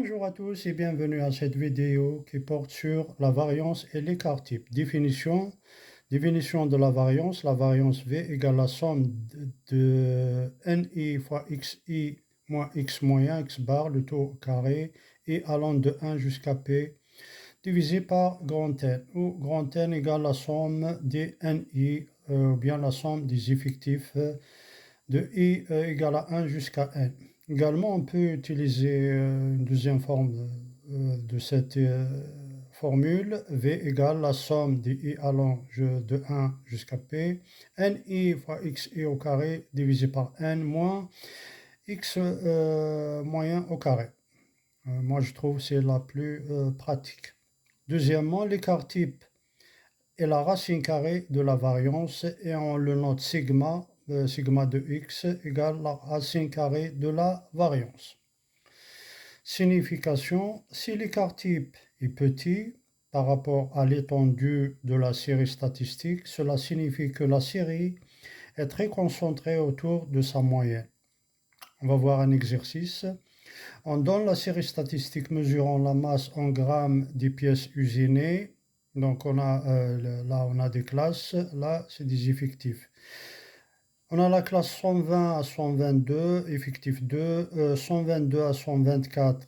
Bonjour à tous et bienvenue à cette vidéo qui porte sur la variance et l'écart type. Définition de la variance. La variance V égale la somme de NI fois XI moins X moyen, X bar, le tout au carré, et allant de 1 jusqu'à P, divisé par grand N, où grand N égale la somme des NI, ou bien la somme des effectifs de I égale à 1 jusqu'à N. Également, on peut utiliser une deuxième forme de cette formule. V égale la somme des I allant de 1 jusqu'à P, NI fois XI au carré divisé par N moins X moyen au carré. Moi, je trouve que c'est la plus pratique. Deuxièmement, l'écart type est la racine carrée de la variance et on le note sigma de x égale la racine carrée de la variance. Signification: si l'écart type est petit par rapport à l'étendue de la série statistique, cela signifie que la série est très concentrée autour de sa moyenne. On va voir un exercice. On donne la série statistique mesurant la masse en grammes des pièces usinées. Donc là on a des classes, là c'est des effectifs. On a la classe 120 à 122, effectif 2, 122 à 124,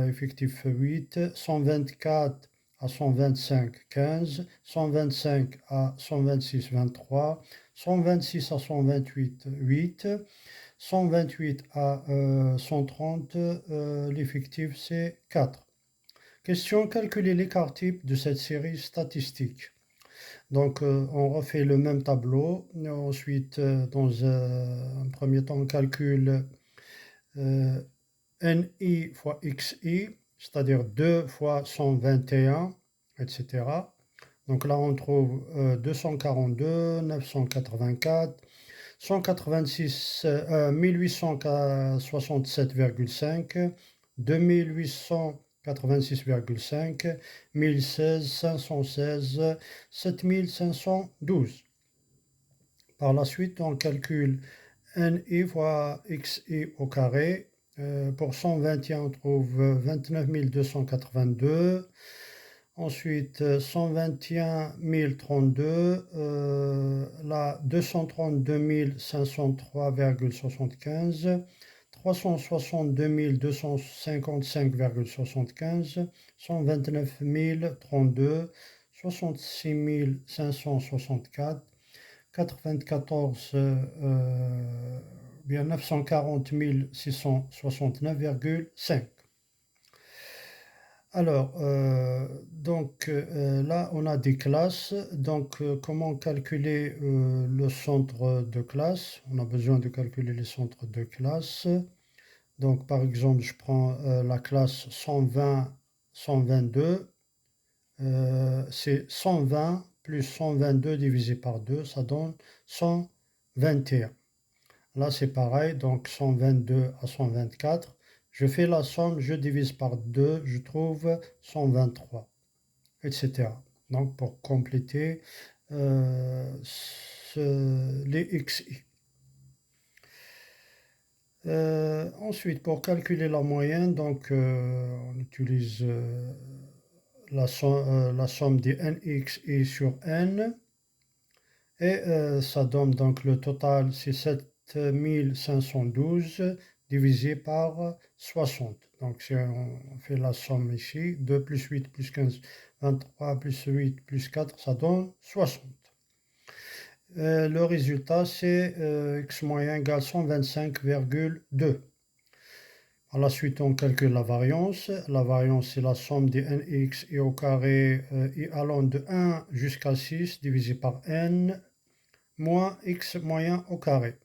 effectif 8, 124 à 125, 15, 125 à 126, 23, 126 à 128, 8, 128 à 130, l'effectif c'est 4. Question: calculer l'écart type de cette série statistique. Donc on refait le même tableau. Ensuite, dans un premier temps, on calcule NI fois XI, c'est-à-dire 2 fois 121, etc. Donc là, on trouve 242, 984, 186, 1867,5, 2886,5, 1016, 516, 7512. Par la suite, on calcule NI fois XI au carré. Pour 121, on trouve 29 282. Ensuite, 121 032, là 232 503,75, 362 255,75, 129 032, 66 564, 94, bien 940 669,5. Alors, là, on a des classes. Donc, comment calculer le centre de classe? On a besoin de calculer les centres de classe. Donc, par exemple, je prends la classe 120, 122. C'est 120 plus 122 divisé par 2, ça donne 121. Là, c'est pareil, donc 122 à 124. Je fais la somme, je divise par 2, je trouve 123, etc. Donc, pour compléter les XI. Ensuite, pour calculer la moyenne, donc on utilise la somme des NXI sur N. Et ça donne donc le total, c'est 7512 divisé par 60. Donc si on fait la somme ici, 2 plus 8 plus 15, 23 plus 8 plus 4, ça donne 60. Le résultat, c'est x moyen égale 125,2. À la suite, on calcule la variance. La variance, c'est la somme des nx et au carré et allant de 1 jusqu'à 6 divisé par n moins x moyen au carré.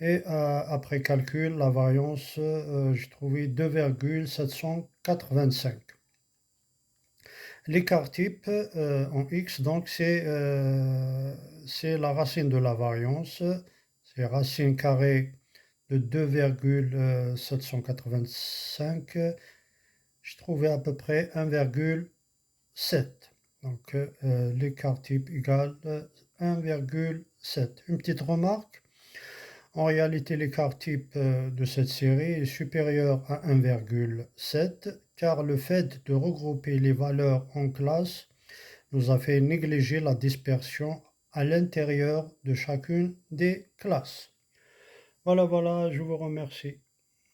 Et après calcul, la variance, j'ai trouvé 2,785. L'écart type en x, donc c'est la racine de la variance, c'est racine carrée de 2,785. J'ai trouvé à peu près 1,7. Donc l'écart type égale 1,7. Une petite remarque, En réalité, l'écart type de cette série est supérieur à 1,7 car le fait de regrouper les valeurs en classes nous a fait négliger la dispersion à l'intérieur de chacune des classes. Voilà, voilà, je vous remercie.